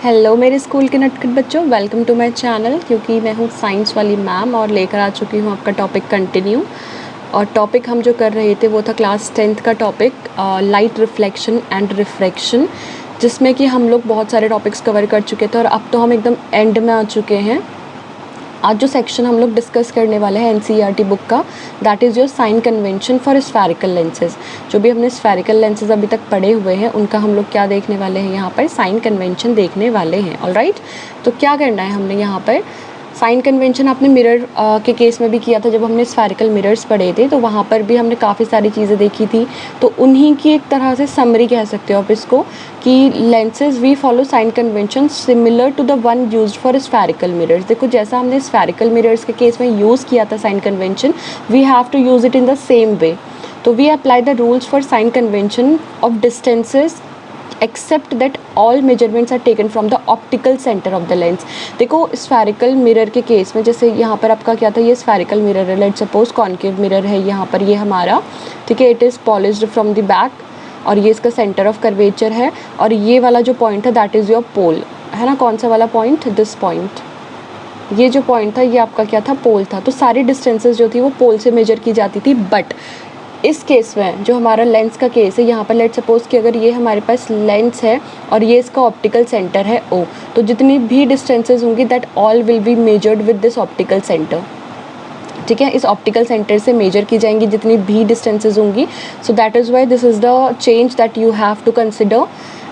Hello मेरे school के नटखट बच्चों, वेलकम टू माय चैनल। क्योंकि मैं हूँ साइंस वाली मैम और लेकर आ चुकी हूँ आपका टॉपिक कंटिन्यू। और टॉपिक हम जो कर रहे थे वो था क्लास 10th का topic light reflection and refraction, जिसमें कि हम लोग बहुत सारे टॉपिक्स कवर कर चुके थे और अब तो हम एकदम एंड में आ चुके हैं। आज जो सेक्शन हम लोग डिस्कस करने वाले हैं एनसीईआरटी बुक का, that is your sign convention for spherical lenses. जो भी हमने स्फेरिकल लेंसेज अभी तक पढ़े हुए हैं उनका हम लोग क्या देखने वाले हैं, यहाँ पर साइन कन्वेंशन देखने वाले हैं। ऑलराइट, तो क्या करना है हमने यहाँ पर, साइन कन्वेंशन आपने मिरर के केस में भी किया था जब हमने स्फेरिकल मिरर्स पढ़े थे, तो वहाँ पर भी हमने काफ़ी सारी चीज़ें देखी थी। तो उन्हीं की एक तरह से समरी कह सकते हो आप इसको, कि lenses we follow sign convention similar to the one used for spherical mirrors. देखो, जैसा हमने स्फेरिकल मिरर्स के केस में यूज़ किया था sign convention, we have to use it in the same way. तो we apply the rules for sign convention of distances except that all measurements are taken from the optical centre of the lens. देखो, spherical mirror के case में जैसे यहाँ पर आपका क्या था, ये स्फेरिकल मिरर है, लेट्स सपोज कॉन्केव मिरर है यहाँ पर ये हमारा, ठीक है। It is polished from the back और ये इसका सेंटर ऑफ कर्वेचर है। और ये वाला जो पॉइंट है दैट इज़ योर पोल, है ना। कौन सा वाला पॉइंट, दिस पॉइंट, ये जो पॉइंट था ये आपका क्या था, पोल था। तो सारी डिस्टेंसेज जो थी वो पोल से मेजर की जाती थी। बट इस केस में जो हमारा लेंस का केस है, यहाँ पर लेट सपोज कि अगर ये हमारे पास लेंस है और ये इसका ऑप्टिकल सेंटर है ओ, तो जितनी भी डिस्टेंसेज होंगी that all will be measured with this optical centre, ठीक है। इस ऑप्टिकल सेंटर से मेजर की जाएंगी जितनी भी डिस्टेंसेज होंगी। So that is why this is the change that you have to consider.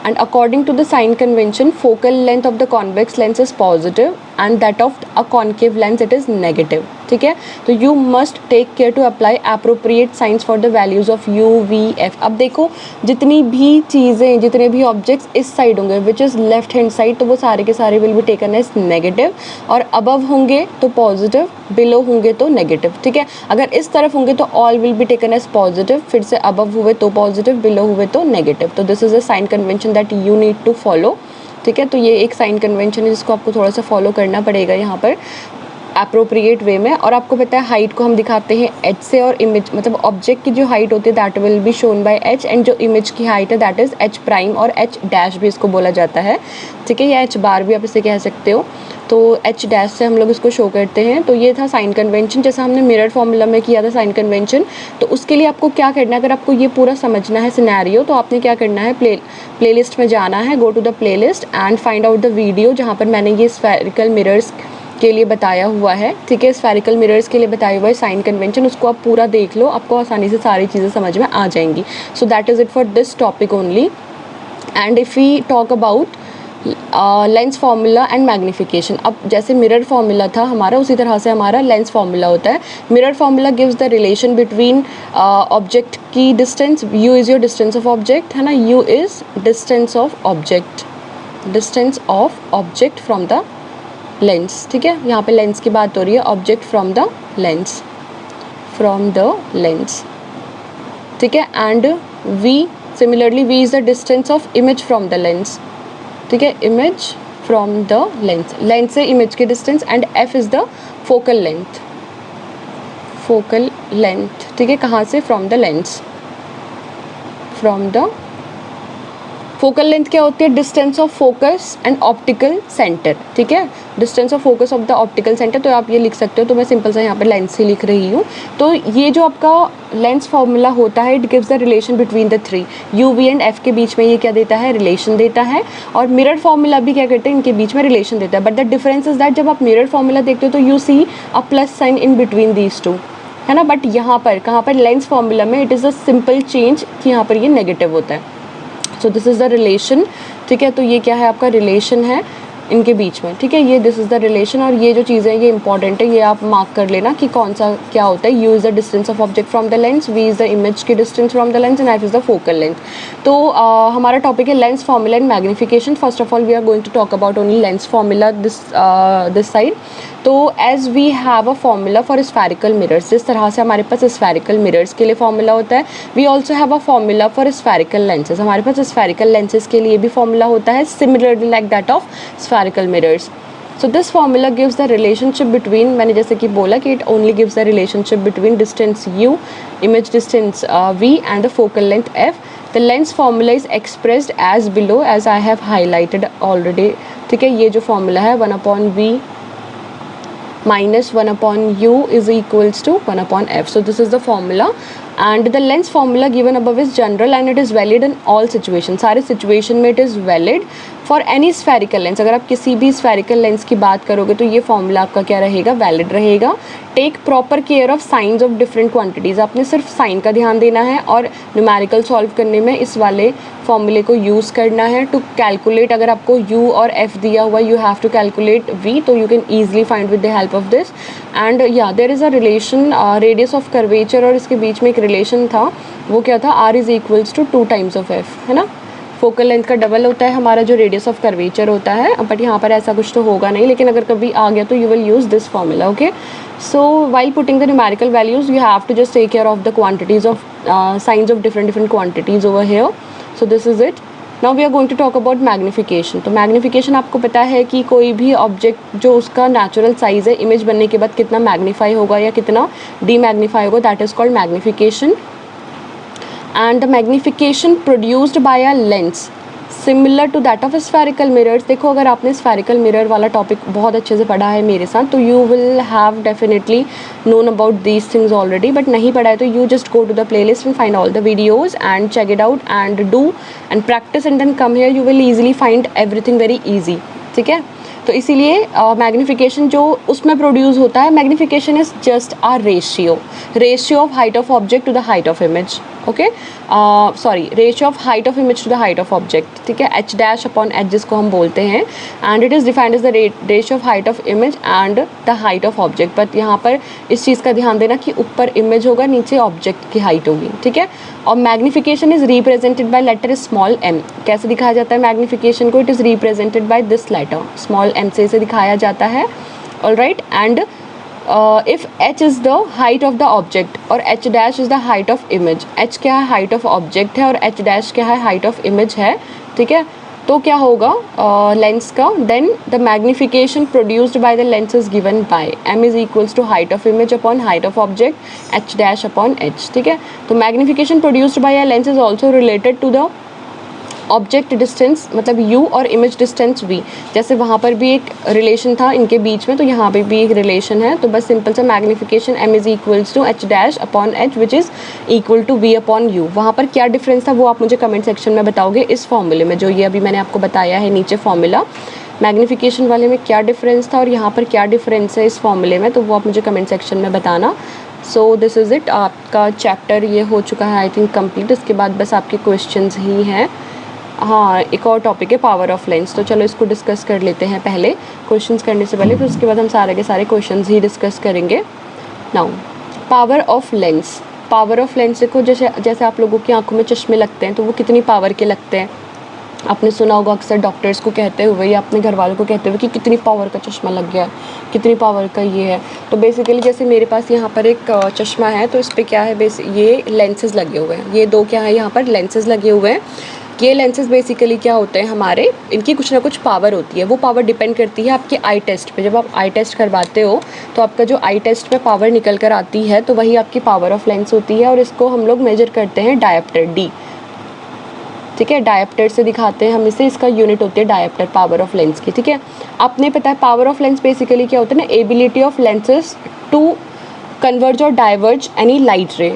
And according to the sign convention, focal length of the convex lens is positive and that of a concave lens it is negative, ठीक है। तो you must take care to apply appropriate signs for the values of U, V, F। अब देखो, जितनी भी चीज़ें, जितने भी ऑब्जेक्ट्स इस साइड होंगे which is left hand side, तो वो सारे के सारे will be taken as negative, और अबव होंगे तो पॉजिटिव, बिलो होंगे तो नेगेटिव, ठीक है। अगर इस तरफ होंगे तो all will be taken as positive, फिर से अबव हुए तो पॉजिटिव, बिलो हुए तो नेगेटिव। तो this is a sign convention that you need to follow, ठीक है। तो ये एक साइन कन्वेंशन है जिसको आपको थोड़ा सा फॉलो करना पड़ेगा यहाँ पर अप्रोप्रिएट वे में। और आपको पता है हाइट को हम दिखाते हैं एच से, और इमेज मतलब ऑब्जेक्ट की जो हाइट होती है that will be shown by H, and जो इमेज की हाइट है दैट इज़ एच प्राइम, और एच डैश भी इसको बोला जाता है, ठीक है, या एच बार भी आप इसे कह सकते हो। तो एच डैश से हम लोग इसको शो करते हैं। तो ये था साइन कन्वेंशन, जैसा हमने मिरर फॉर्मूला में किया था साइन कन्वेंशन। तो उसके लिए आपको क्या करना है, अगर आपको ये पूरा समझना है सिनेरियो, तो आपने क्या करना है, प्लेलिस्ट में जाना है, go to the playlist and find out the video जहाँ पर मैंने ये स्फेरिकल मिरर्स के लिए बताया हुआ है, ठीक है। स्फेरिकल मिरर्स के लिए बताया हुआ है साइन कन्वेंशन, उसको आप पूरा देख लो, आपको आसानी से सारी चीज़ें समझ में आ जाएंगी। So that is it for this topic only. And if we talk about lens formula and magnification, अब जैसे मिरर फार्मूला था हमारा, उसी तरह से हमारा लेंस फार्मूला होता है। Mirror formula gives the relation between object की distance, u is your distance of object, है ना, u is distance of object, distance of object from the lens, ठीक है। यहाँ पे लेंस की बात हो रही है, object from the lens, from the lens, ठीक है। And v, similarly v is the distance of image from the lens, ठीक है, image from the lens, lens से इमेज की distance. And f is the focal length, focal length, ठीक है, कहाँ से, from the lens, from the focal length क्या होती है, distance of focus and optical centre, ठीक है, distance of focus of the optical centre. तो आप ये लिख सकते हो, तो मैं सिंपल सा यहाँ पर लेंस से लिख रही हूँ। तो ये जो आपका लेंस फार्मूला होता है, it gives the relation between the three, u, v and f के बीच में ये क्या देता है, रिलेशन देता है। और मिरर फार्मूला भी क्या करते हैं, इनके बीच में रिलेशन देता है। But the difference is that जब आप मिरर फार्मूला देखते हो तो you see a plus sign in between these two, है ना। बट यहाँ पर कहाँ पर, लेंस फार्मूला में it is a simple change कि यहाँ पर ये नेगेटिव होता है। So this is the relation, ठीक है। तो ये क्या है, आपका रिलेशन है इनके बीच में, ठीक है, ये दिस इज़ द रिलेशन। और ये जो चीज़ें ये इंपॉर्टेंट है, ये आप मार्क कर लेना कि कौन सा क्या होता है। U is the distance of object from the lens, v is the image की distance from the lens, and f is the focal length. तो हमारा टॉपिक है lens formula and magnification. First of all we are going to talk about only lens formula this side. तो as we have a formula for spherical mirrors, जिस तरह से हमारे पास spherical mirrors के लिए फार्मूला होता है, we also have a formula for spherical lenses, हमारे पास स्फेरिकल लेंसेज के लिए भी फार्मूला होता है similarly like that of spherical mirrors. So this formula gives the relationship between, मैंने जैसे कि बोला कि it only gives the relationship between distance u, image distance v and the focal length f. The lens formula is expressed as below, as I have highlighted already ठीक है, ये जो formula है 1/v minus 1/u is equals to 1/f. So this is the formula, and the lens formula given above is general and it is valid in all situations. सारे situation में it is valid for any spherical lens. अगर आप किसी भी spherical lens की बात करोगे तो ये formula आपका क्या रहेगा, valid रहेगा. Take proper care of signs of different quantities. आपने सिर्फ साइन का ध्यान देना है और न्यूमेरिकल सॉल्व करने में इस वाले फॉर्मूले को यूज़ करना है. टू कैलकुलेट, अगर आपको u और f दिया हुआ, you have to calculate v, तो you can easily find with the help of this. And या there is a relation, radius of curvature और इसके बीच में एक रिलेशन था, वो क्या था, r is equals to 2 times of f, है ना. फोकल लेंथ का डबल होता है हमारा जो रेडियस ऑफ कर्वेचर होता है, बट यहाँ पर ऐसा कुछ तो होगा नहीं, लेकिन अगर कभी आ गया तो you will use this formula. Okay, so while putting the numerical values you have to just take care of the quantities of signs of different quantities over here. So this is it. Now we are going to talk about magnification. तो magnification आपको पता है कि कोई भी object जो उसका natural size है, इमेज बनने के बाद कितना मैग्नीफाई होगा या कितना डीमैग्नीफाई होगा, that is called magnification. And the magnification produced by a lens similar to that of spherical mirrors. देखो, अगर आपने स्फेरिकल मिरर वाला टॉपिक बहुत अच्छे से पढ़ा है मेरे साथ, तो you will have definitely known about these things already. But नहीं पढ़ा है तो you just go to the play list and find all the videos and check it out and do and practice and then come here. You will easily find everything very easy. ठीक है, तो इसीलिए magnification जो उसमें produce होता है, magnification is just a ratio of height of object to the height of image. Okay, sorry, ratio of height of image to the height of object. ठीक है, h डैश अपॉन h जिसको हम बोलते हैं, and it is defined as the ratio of height of image and the height of object. But यहाँ पर इस चीज़ का ध्यान देना कि ऊपर इमेज होगा, नीचे ऑब्जेक्ट की हाइट होगी. ठीक है, और magnification is represented by letter small m. कैसे दिखाया जाता है मैग्नीफिकेशन को? It is represented by this letter small m से इसे दिखाया जाता है. All right, and if h is the height of the object और h dash is the height of image. h क्या है? height of object है, और h dash क्या है? height of image है. ठीक है, तो क्या होगा लेंस का? then the magnification produced by the lens is given by m is equals to height of image upon height of object h dash upon h. ठीक है, तो magnification produced by a lens is also related to the object distance, मतलब u और image distance v. जैसे वहाँ पर भी एक रिलेशन था इनके बीच में, तो यहाँ पे भी एक रिलेशन है. तो बस सिंपल सा magnification m is equals to h dash upon h which is equal to v upon u. वहाँ पर क्या डिफरेंस था वो आप मुझे कमेंट सेक्शन में बताओगे. इस फॉर्मूले में जो ये अभी मैंने आपको बताया है नीचे फॉर्मूला, मैग्नीफिकेशन वाले में क्या डिफरेंस था और यहाँ पर क्या डिफरेंस है इस फॉर्मूले में, तो वो आप मुझे कमेंट सेक्शन में बताना. सो दिस इज़ इट. आपका चैप्टर ये हो चुका है आई थिंक कंप्लीट. इसके बाद बस आपके क्वेश्चंस ही हैं. हाँ, एक और टॉपिक है पावर ऑफ लेंस, तो चलो इसको डिस्कस कर लेते हैं पहले, क्वेश्चंस करने से पहले. फिर उसके बाद हम सारे के सारे क्वेश्चंस ही डिस्कस करेंगे. Now, power of lens. Power of lens देखो, जैसे आप लोगों की आंखों में चश्मे लगते हैं तो वो कितनी पावर के लगते हैं. आपने सुना होगा अक्सर डॉक्टर्स को कहते हुए या अपने घर वालों को कहते हुए कि कितनी पावर का चश्मा लग गया है, कितनी पावर का ये है. तो बेसिकली जैसे मेरे पास यहाँ पर एक चश्मा है, तो इस पर क्या है, ये लेंसेज लगे हुए हैं. ये दो क्या है, यहाँ पर लेंसेज लगे हुए हैं. ये लेंसेज बेसिकली क्या होते हैं हमारे, इनकी कुछ ना कुछ पावर होती है. वो पावर डिपेंड करती है आपके आई टेस्ट पे. जब आप आई टेस्ट करवाते हो तो आपका जो आई टेस्ट पे पावर निकल कर आती है, तो वही आपकी पावर ऑफ लेंस होती है, और इसको हम लोग मेजर करते हैं डायोप्टर D. ठीक है, डायोप्टर से दिखाते हैं हम इसे. इसका यूनिट होती है डायोप्टर, पावर ऑफ लेंस की. ठीक है, आपने पता है पावर ऑफ लेंस बेसिकली क्या होता है ना, ability of lenses to converge और डाइवर्ज एनी लाइट रे.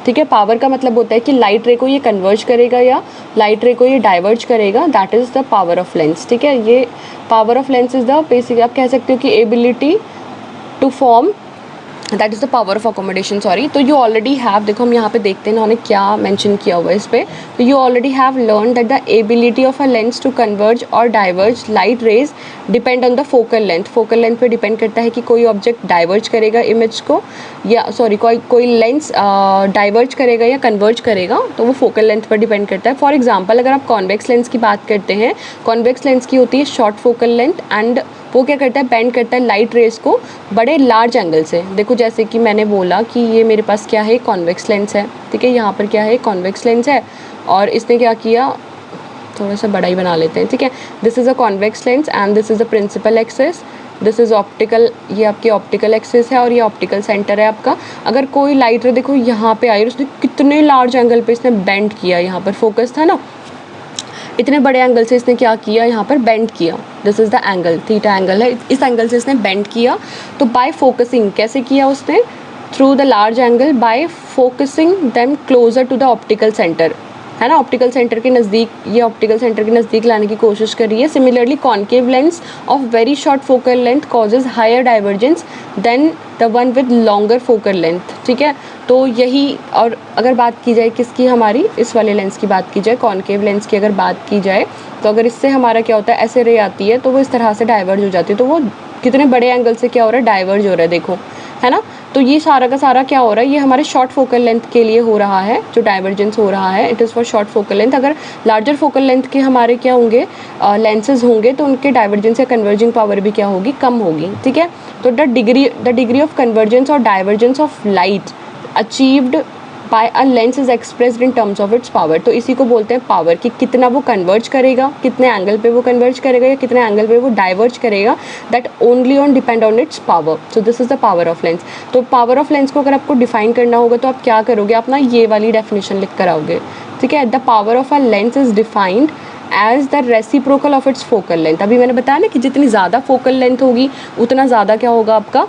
ठीक है, पावर का मतलब होता है कि लाइट रे को ये कन्वर्ज करेगा या लाइट रे को ये डाइवर्ज करेगा, that is the power of lens. ठीक है, ये power of lens is the basic, आप कह सकते हो कि ability to form, that is the power of accommodation. Sorry, तो यू ऑलरेडी हैव, देखो हम यहाँ पे देखते हैं इन्होंने क्या मेंशन किया हुआ है इस पर. तो you already have learn that the ability of a lens to converge और diverge light rays depend on the focal length. Focal length पे डिपेंड करता है कि कोई ऑब्जेक्ट डाइवर्ज करेगा इमेज को, या सॉरी कोई लेंस डाइवर्ज करेगा या कन्वर्ज करेगा, तो वो फोकल लेंथ पर डिपेंड करता है. फॉर एग्जाम्पल, अगर आप कॉन्वेक्स लेंस की बात करते हैं, कॉन्वेक्स लेंस की होती है शॉर्ट फोकल लेंथ, एंड वो क्या करता है, बेंड करता है लाइट रेज को बड़े लार्ज एंगल से. देखो जैसे कि मैंने बोला कि ये मेरे पास क्या है, कॉन्वेक्स लेंस है. ठीक है, यहाँ पर क्या है, कॉन्वेक्स लेंस है, और इसने क्या किया, थोड़ा सा बड़ा ही बना लेते हैं. ठीक है, this is a convex lens and this is the principal axis, this is optical, ये आपकी ऑप्टिकल एक्सिस है और ये ऑप्टिकल सेंटर है आपका. अगर कोई लाइट रे देखो यहाँ पे आई और उसने कितने लार्ज एंगल पे इसने बेंड किया, यहाँ पर फोकस था ना, इतने बड़े एंगल से इसने क्या किया, यहाँ पर बेंड किया, this is the angle, theta angle है, इस एंगल से इसने बेंड किया। तो बाय फोकसिंग, कैसे किया उसने, through the large angle, by focusing them closer to the optical centre, है ना, ऑप्टिकल सेंटर के नज़दीक, ये ऑप्टिकल सेंटर के नज़दीक लाने की कोशिश कर रही है। Similarly concave lens of very short focal length causes higher divergence than the one with longer focal length, ठीक है। तो यही, और अगर बात की जाए किसकी, हमारी इस वाले लेंस की बात की जाए, कॉन्केव लेंस की अगर बात की जाए, तो अगर इससे हमारा क्या होता है, ऐसे रे आती है तो वो इस तरह से डाइवर्ज हो जाती है, तो वो कितने बड़े एंगल से क्या हो रहा है, डाइवर्ज हो रहा है, देखो, है ना। तो ये सारा का सारा क्या हो रहा है, ये हमारे शॉर्ट फोकल लेंथ के लिए हो रहा है, जो डाइवर्जेंस हो रहा है, it is for short focal length. अगर लार्जर फोकल लेंथ के हमारे क्या होंगे, लेंसेज होंगे, तो उनके डाइवर्जेंस या कन्वर्जिंग पावर भी क्या होगी, कम होगी, ठीक है। तो द डिग्री ऑफ कन्वर्जेंस और divergence of light achieved by a lens is expressed in terms of its power. तो इसी को बोलते हैं पावर, कि कितना वो कन्वर्ज करेगा, कितने एंगल पे वो कन्वर्ज करेगा या कितने एंगल पे वो डाइवर्ज करेगा, that only on depend on it's power. So this is the power of lens. तो पावर ऑफ लेंस को अगर आपको डिफाइन करना होगा तो आप क्या करोगे, आप ना ये वाली डेफिनेशन लिख कर आओगे, ठीक है। The power of a lens is defined as the reciprocal of its focal length. अभी मैंने बताया ना कि जितनी ज़्यादा फोकल लेंथ होगी उतना ज़्यादा क्या होगा आपका,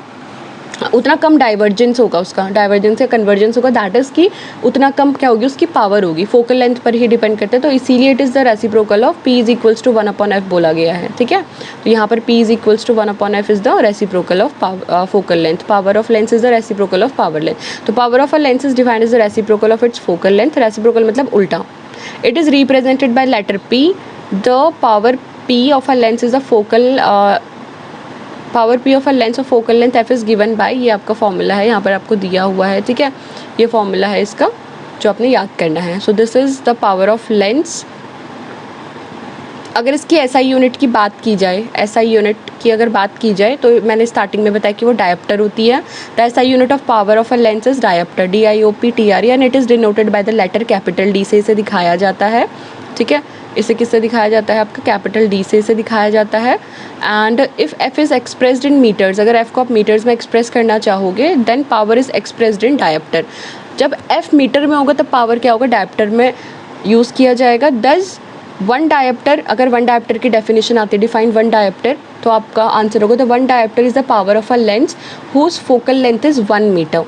उतना कम डाइवर्जेंस होगा, उसका डाइवर्जेंस या कन्वर्जेंस होगा, दैट इज़ कि उतना कम क्या होगी, उसकी पावर होगी, फोकल लेंथ पर ही डिपेंड करते हैं। तो इसीलिए it is the reciprocal of P is equals to 1/f बोला गया है, ठीक है। तो यहाँ पर P is equals to 1/f is the reciprocal of focal length. Power of lens is the reciprocal of power length. तो power of a lens is defined is the reciprocal of its focal length. Reciprocal मतलब उल्टा। It is represented by letter P। The power P of a lens is the focal power P of a lens of focal length F is given by, ये आपका formula है, यहाँ पर आपको दिया हुआ है, ठीक है। ये फॉर्मूला है इसका जो आपने याद करना है। So this is the power of lens. अगर इसकी SI यूनिट की बात की जाए, SI यूनिट की अगर बात की जाए, तो मैंने स्टार्टिंग में बताया कि वो डायोप्टर होती है। The SI unit of power of a lens is dioptre, DIOPTR, and it is denoted by the letter capital D से इसे दिखाया जाता है, ठीक है। इसे किससे दिखाया जाता है, आपका कैपिटल D से इसे दिखाया जाता है। And if F is expressed in metres, अगर F को आप मीटर्स में एक्सप्रेस करना चाहोगे, then power is expressed in dioptre. जब F मीटर में होगा तब पावर क्या होगा, डायोप्टर में यूज़ किया जाएगा। दस वन डायोप्टर, अगर वन डायोप्टर की डेफिनेशन आती है, डिफाइन वन डायोप्टर, तो आपका आंसर होगा the one dioptre is the power of a lens whose focal length is 1 metre,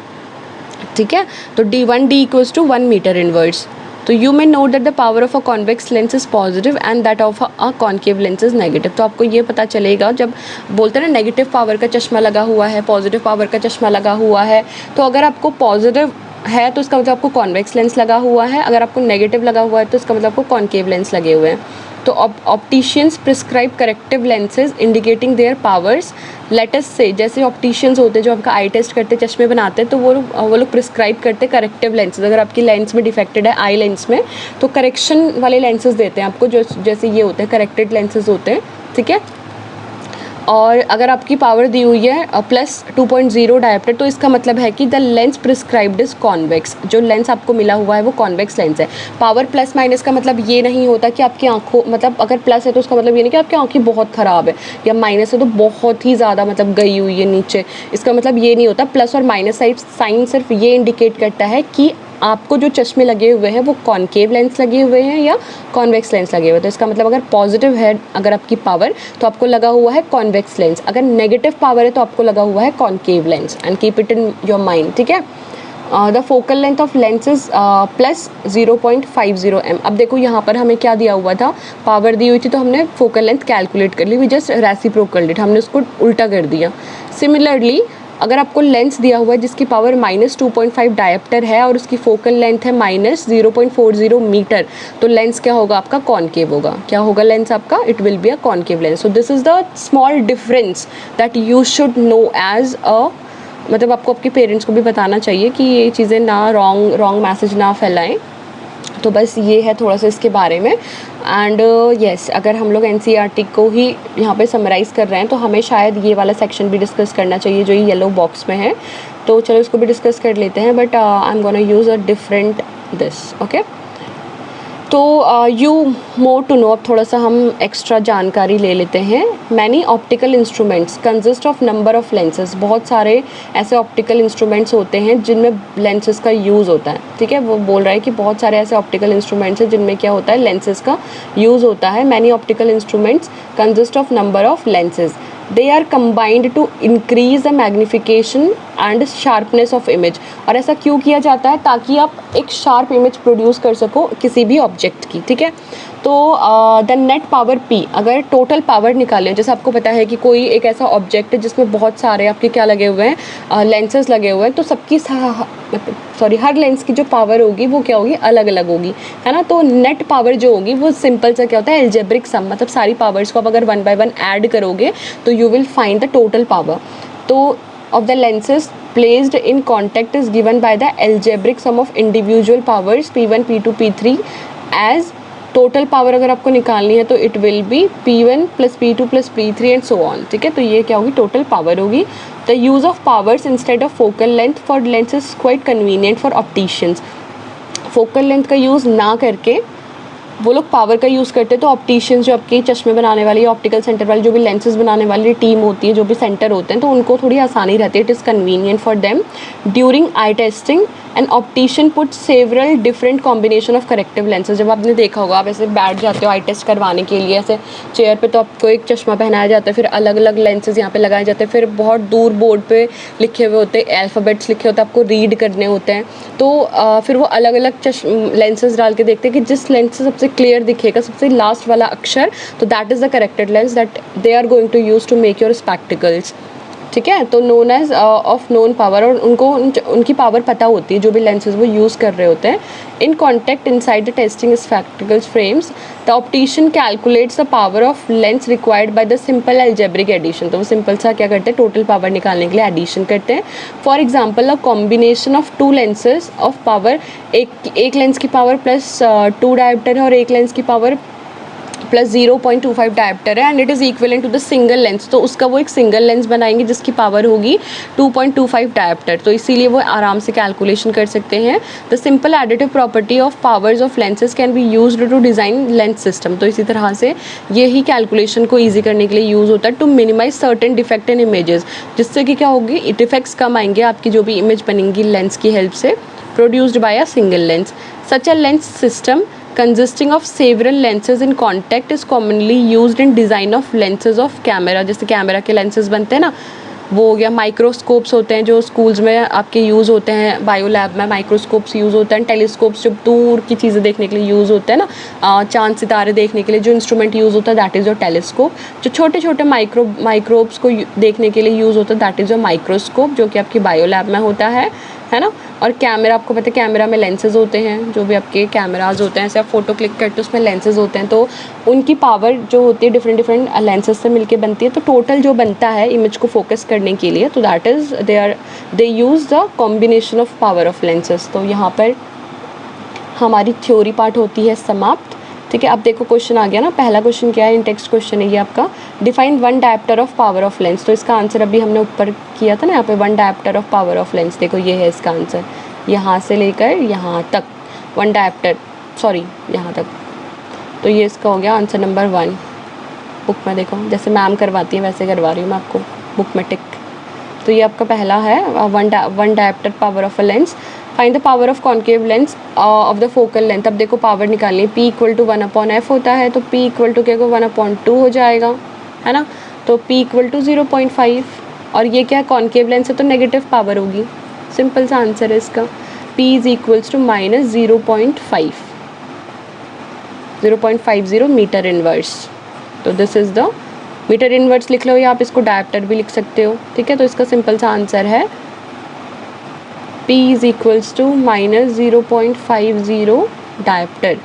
ठीक है। तो D1 D equals to 1 metre inverse. तो you may note that the power of a convex lens is positive and that of a concave lens is negative. तो आपको ये पता चलेगा, जब बोलते हैं ना नेगेटिव पावर का चश्मा लगा हुआ है, पॉजिटिव पावर का चश्मा लगा हुआ है, तो अगर आपको पॉजिटिव है तो इसका मतलब आपको कॉन्वेक्स लेंस लगा हुआ है, अगर आपको नेगेटिव लगा हुआ है तो इसका मतलब आपको कॉन्केव लेंस लगे हुए हैं। तो opticians prescribe corrective lenses indicating there powers. Latest से जैसे ऑप्टिशियंस होते हैं जो आपका आई टेस्ट करते, चश्मे बनाते हैं, तो वो लोग प्रिस्क्राइब करते हैं करेक्टिव लेंसेज। अगर आपकी लेंस में डिफेक्टेड है, आई लेंस में, तो करेक्शन वाले लेंसेज देते हैं आपको, जो जैसे ये होते हैं करेक्टेड लेंसेज होते हैं, ठीक है। और अगर आपकी पावर दी हुई है +2.0 डायोप्टर, तो इसका मतलब है कि the lens prescribed is convex. जो लेंस आपको मिला हुआ है वो कॉन्वेक्स लेंस है। पावर प्लस माइनस का मतलब ये नहीं होता कि आपकी आंखों, मतलब अगर प्लस है तो उसका मतलब ये नहीं कि आपकी आंखें बहुत ख़राब है, या माइनस है तो बहुत ही ज़्यादा मतलब गई हुई है नीचे, इसका मतलब ये नहीं होता। प्लस और माइनस साइन सिर्फ ये इंडिकेट करता है कि आपको जो चश्मे लगे हुए हैं वो कॉन्केव लेंस लगे हुए हैं या कॉन्वेक्स लेंस लगे हुए हैं। तो इसका मतलब अगर पॉजिटिव है अगर आपकी पावर, तो आपको लगा हुआ है कॉन्वेक्स लेंस, अगर नेगेटिव पावर है तो आपको लगा हुआ है concave lens. And keep it in your mind, ठीक है। The focal length of lens is +0.50 m। अब देखो यहाँ पर हमें क्या दिया हुआ था, पावर दी हुई थी तो हमने फोकल लेंथ कैलकुलेट कर ली, वी जस्ट रेसिप्रोकल इट, हमने उसको उल्टा कर दिया। सिमिलरली अगर आपको लेंस दिया हुआ है जिसकी पावर -2.5 डायोप्टर है और उसकी फोकल लेंथ है -0.40 मीटर, तो लेंस क्या होगा आपका, कॉन्केव होगा। क्या होगा लेंस आपका, it will be a concave lens. So this is the small difference that you should know as a, मतलब आपको आपके पेरेंट्स को भी बताना चाहिए कि ये चीज़ें ना रॉन्ग मैसेज ना फैलाएं। तो बस ये है थोड़ा सा इसके बारे में। एंड येस, अगर हम लोग NCERT को ही यहाँ पे समराइज़ कर रहे हैं तो हमें शायद ये वाला सेक्शन भी डिस्कस करना चाहिए जो ये येलो बॉक्स में है। तो चलो इसको भी डिस्कस कर लेते हैं, but I am gonna use a different this, okay. तो यू मोर टू नो, अब थोड़ा सा हम एक्स्ट्रा जानकारी ले लेते हैं। Many optical instruments consist of number of lenses, बहुत सारे ऐसे ऑप्टिकल इंस्ट्रूमेंट्स होते हैं जिनमें लेंसेज का यूज़ होता है। ठीक है, वो बोल रहा है कि बहुत सारे ऐसे ऑप्टिकल इंस्ट्रूमेंट्स हैं जिनमें क्या होता है, लेंसेज का यूज़ होता है। Many optical instruments consist of number of lenses, they are combined to increase the magnification and sharpness of image. और ऐसा क्यों किया जाता है, ताकि आप एक शार्प इमेज प्रोड्यूस कर सको किसी भी ऑब्जेक्ट की। ठीक है, तो द नेट पावर P, अगर टोटल पावर निकालें, जैसे आपको पता है कि कोई एक ऐसा ऑब्जेक्ट है जिसमें बहुत सारे आपके क्या लगे हुए हैं, लेंसेज लगे हुए हैं, तो सबकी हर लेंस की जो पावर होगी वो क्या होगी, अलग अलग होगी, है ना। तो नेट पावर जो होगी वो सिंपल सा क्या होता है, एल्जेब्रिक सम, मतलब सारी पावर्स को आप अगर 1 by 1 ऐड करोगे तो you will find the total power. तो of the lenses placed in contact is given by the algebraic sum of individual powers P1, P2, P3 as total power अगर आपको निकालनी है तो it will B P1 + P2 + P3 and so on. ठीक है, तो ये क्या होगी, टोटल पावर होगी। The use of powers instead of focal length for Lenz is quite convenient for opticians. Focal length का यूज़ ना करके वो लोग पावर का यूज़ करते हैं, तो ऑप्टिशियंस जो आपके चश्मे बनाने वाली, ऑप्टिकल सेंटर वाली जो भी लेंसेज बनाने वाली टीम होती है, जो भी सेंटर होते हैं, तो उनको थोड़ी आसानी रहती है। It is convenient for them during eye testing an optician put several different combination of corrective lenses. जब आपने देखा होगा, आप ऐसे बैठ जाते हो आई टेस्ट करवाने के लिए ऐसे चेयर पे, तो आपको एक चश्मा पहनाया जाता है, फिर अलग अलग लेंसेज यहाँ पे लगाए जाते हैं, फिर बहुत दूर बोर्ड पे लिखे हुए होते हैं, अल्फ़ाबेट्स लिखे होते हैं, आपको रीड करने होते हैं। तो फिर वो अलग अलग लेंसेज डाल के देखते हैं कि जिस लेंस से सबसे क्लियर दिखेगा, सबसे लास्ट वाला अक्षर, तो that is the corrected lens that they are going to use to make your spectacles. ठीक है, तो known as of known power, और उनको उनकी पावर पता होती है जो भी लेंसेज वो यूज़ कर रहे होते हैं। In contact inside the testing spectacles frames the optician calculates the power of lens required by the simple algebraic addition. तो वो सिंपल सा क्या करते हैं, टोटल पावर निकालने के लिए एडिशन करते हैं। For example, a combination of 2 lenses of power, एक लेंस की पावर प्लस 2 डायोप्टर है और एक लेंस की पावर प्लस 0.25 डायोप्टर है, and it is equivalent to the single lens. तो उसका वो एक सिंगल लेंस बनाएंगे जिसकी पावर होगी 2.25 डायोप्टर। तो इसीलिए वो आराम से कैलकुलेशन कर सकते हैं। The simple additive property of powers of lenses can be used to design lens system. तो इसी तरह से यही कैलकुलेशन को ईजी करने के लिए यूज़ होता है, to minimize certain defect in images, जिससे कि क्या होगी, डिफेक्ट्स कम आएंगे आपकी जो भी इमेज बनेंगी लेंस की हेल्प से, produced by a single lens. Such a lens system consisting of several lenses in contact is commonly used in design of lenses of camera। जैसे कैमरा के लेंसेज बनते हैं ना, वो हो गया। माइक्रोस्कोप्स होते हैं जो स्कूल्स में आपके यूज़ होते हैं, बायो लैब में माइक्रोस्कोप्स यूज़ होते हैं। टेलीस्कोप्स जो दूर की चीज़ें देखने के लिए यूज़ होते हैं ना, चांद सितारे देखने के लिए जो इंस्ट्रूमेंट यूज़ होता है दैट इज़ योर टेलीस्कोप। जो छोटे छोटे माइक्रोब्स को देखने के लिए यूज़ होता है दैट इज़ योर माइक्रोस्कोप, जो कि आपकी बायो लैब में होता है ना। और कैमरा, आपको पता है कैमरा में लेंसेज होते हैं, जो भी आपके कैमराज होते हैं, ऐसे आप फोटो क्लिक करते हो उसमें लेंसेज होते हैं, तो उनकी पावर जो होती है डिफरेंट लेंसेज से मिलके बनती है। तो टोटल जो बनता है इमेज को फोकस करने के लिए, तो that is they use the combination of power of lenses. तो यहाँ पर हमारी थ्योरी पार्ट होती है समाप्त। ठीक है, अब देखो क्वेश्चन आ गया ना, पहला क्वेश्चन क्या है, इन टेक्स्ट क्वेश्चन है ये आपका, define 1 dioptre of power of lens. तो इसका आंसर अभी हमने ऊपर किया था ना, यहाँ पे 1 dioptre of power of lens, देखो ये है इसका आंसर, यहाँ से लेकर यहाँ तक 1 डायोप्टर, सॉरी यहाँ तक। तो ये इसका हो गया आंसर नंबर 1। बुक में देखो, जैसे मैम करवाती है वैसे करवा रही हूँ मैं आपको, बुक में टिक। तो ये आपका पहला है 1 dioptre power of a lens. Find the power of concave lens of the focal length. अब देखो पावर निकालनी है, P = 1/f होता है, तो P = क्या, 1/2 हो जाएगा, है ना। तो P = 0.5, और ये क्या है, कॉन्केव लेंस है तो नेगेटिव पावर होगी। सिंपल सा आंसर है इसका, P = -0.5, 0.50 मीटर इनवर्स। तो this is the metre inverse लिख लो, या आप इसको डायोप्टर भी लिख सकते हो। ठीक है, तो इसका सिंपल सा आंसर है P = -0.50 डायोप्टर।